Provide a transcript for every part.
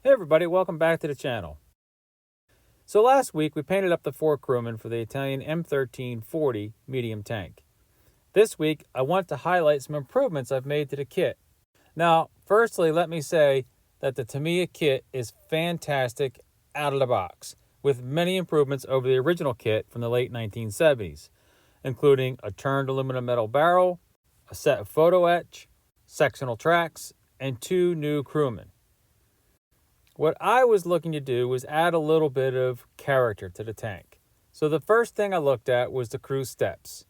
Hey everybody, welcome back to the channel. So last week we painted up the four crewmen for the Italian M13 40 medium tank. This week I want to highlight some improvements I've made to the kit. Now, firstly, let me say that the Tamiya kit is fantastic out of the box, with many improvements over the original kit from the late 1970s, including a turned aluminum metal barrel, a set of photo etch, sectional tracks, and two new crewmen. What I was looking to do was add a little bit of character to the tank. So the first thing I looked at was the crew steps.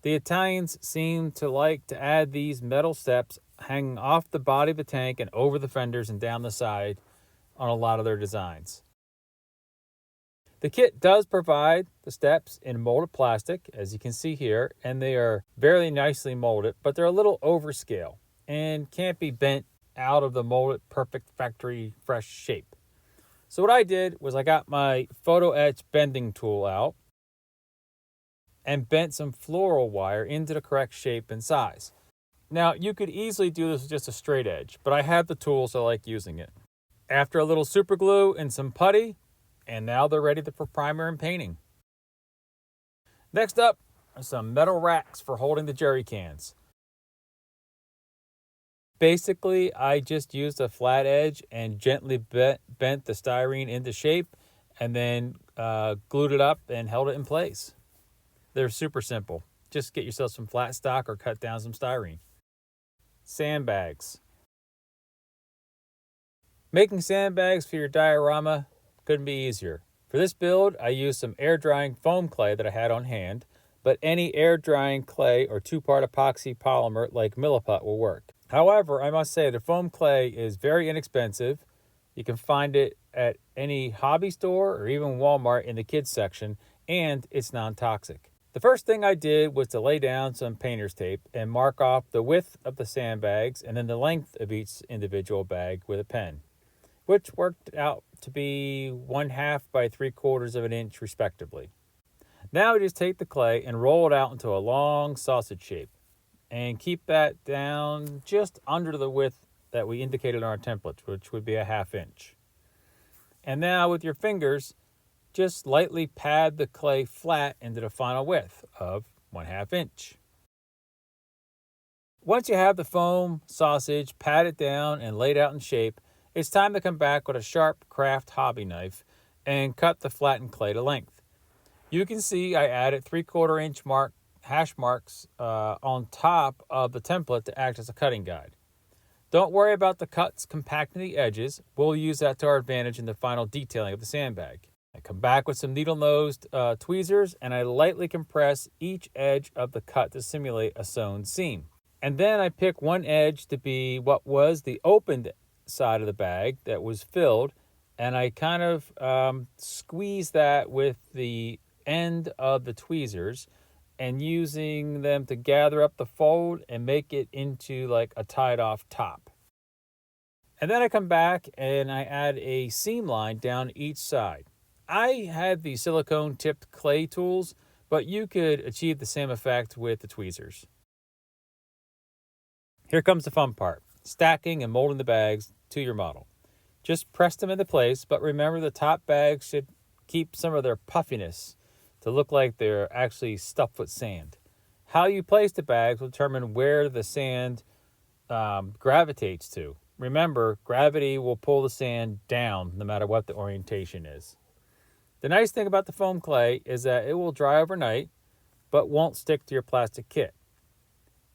The Italians seem to like to add these metal steps hanging off the body of the tank and over the fenders and down the side on a lot of their designs. The kit does provide the steps in molded plastic, as you can see here, and they are very nicely molded, but they're a little overscale and can't be bent out of the molded perfect factory fresh shape. So what I did was I got my photo etch bending tool out and bent some floral wire into the correct shape and size. Now you could easily do this with just a straight edge, but I have the tool, so I like using it. After a little super glue and some putty, and now they're ready for primer and painting. Next up are some metal racks for holding the jerry cans. Basically, I just used a flat edge and gently bent the styrene into shape and then glued it up and held it in place. They're super simple. Just get yourself some flat stock or cut down some styrene. Sandbags. Making sandbags for your diorama couldn't be easier. For this build, I used some air drying foam clay that I had on hand, but any air drying clay or two-part epoxy polymer like Milliput will work. However, I must say the foam clay is very inexpensive. You can find it at any hobby store or even Walmart in the kids section, and it's non-toxic. The first thing I did was to lay down some painter's tape and mark off the width of the sandbags and then the length of each individual bag with a pen, which worked out to be 1/2 by 3/4 of an inch respectively. Now I just take the clay and roll it out into a long sausage shape and keep that down just under the width that we indicated on our template, which would be a 1/2 inch. And now with your fingers, just lightly pad the clay flat into the final width of 1/2 inch. Once you have the foam sausage patted down and laid out in shape, it's time to come back with a sharp craft hobby knife and cut the flattened clay to length. You can see I added 3/4 inch hash marks on top of the template to act as a cutting guide. Don't worry about the cuts compacting the edges. We'll use that to our advantage in the final detailing of the sandbag. I come back with some needle-nosed tweezers and I lightly compress each edge of the cut to simulate a sewn seam. And then I pick one edge to be what was the opened side of the bag that was filled, and I kind of squeeze that with the end of the tweezers and using them to gather up the fold and make it into like a tied off top. And then I come back and I add a seam line down each side. I had the silicone tipped clay tools, but you could achieve the same effect with the tweezers. Here comes the fun part, stacking and molding the bags to your model. Just press them into place, but remember the top bags should keep some of their puffiness to look like they're actually stuffed with sand. How you place the bags will determine where the sand gravitates to. Remember, gravity will pull the sand down no matter what the orientation is. The nice thing about the foam clay is that it will dry overnight, but won't stick to your plastic kit.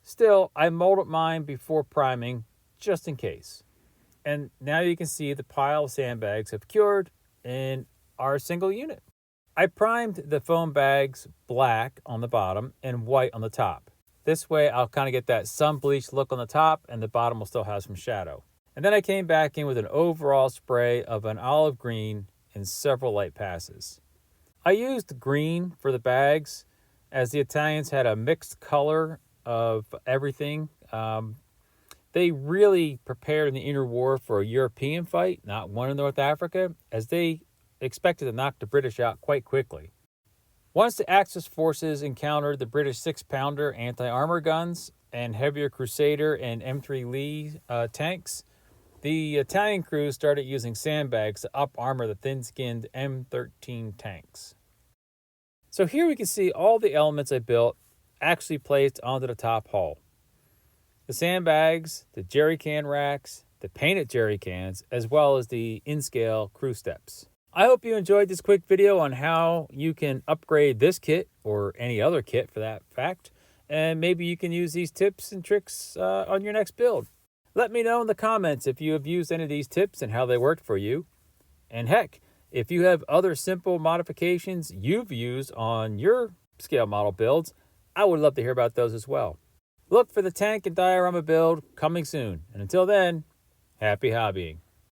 Still, I molded mine before priming, just in case. And now you can see the pile of sandbags have cured and are a single unit. I primed the foam bags black on the bottom and white on the top. This way I'll kind of get that sun-bleached look on the top and the bottom will still have some shadow. And then I came back in with an overall spray of an olive green in several light passes. I used green for the bags as the Italians had a mixed color of everything. They really prepared in the interwar for a European fight, not one in North Africa, as they expected to knock the British out quite quickly. Once the Axis forces encountered the British 6-pounder anti-armor guns and heavier Crusader and M3 Lee tanks, the Italian crews started using sandbags to up-armor the thin-skinned M13 tanks. So here we can see all the elements I built actually placed onto the top hull. The sandbags, the jerry can racks, the painted jerry cans, as well as the in-scale crew steps. I hope you enjoyed this quick video on how you can upgrade this kit, or any other kit for that fact, and maybe you can use these tips and tricks on your next build. Let me know in the comments if you have used any of these tips and how they worked for you. And heck, if you have other simple modifications you've used on your scale model builds, I would love to hear about those as well. Look for the tank and diorama build coming soon. And until then, happy hobbying.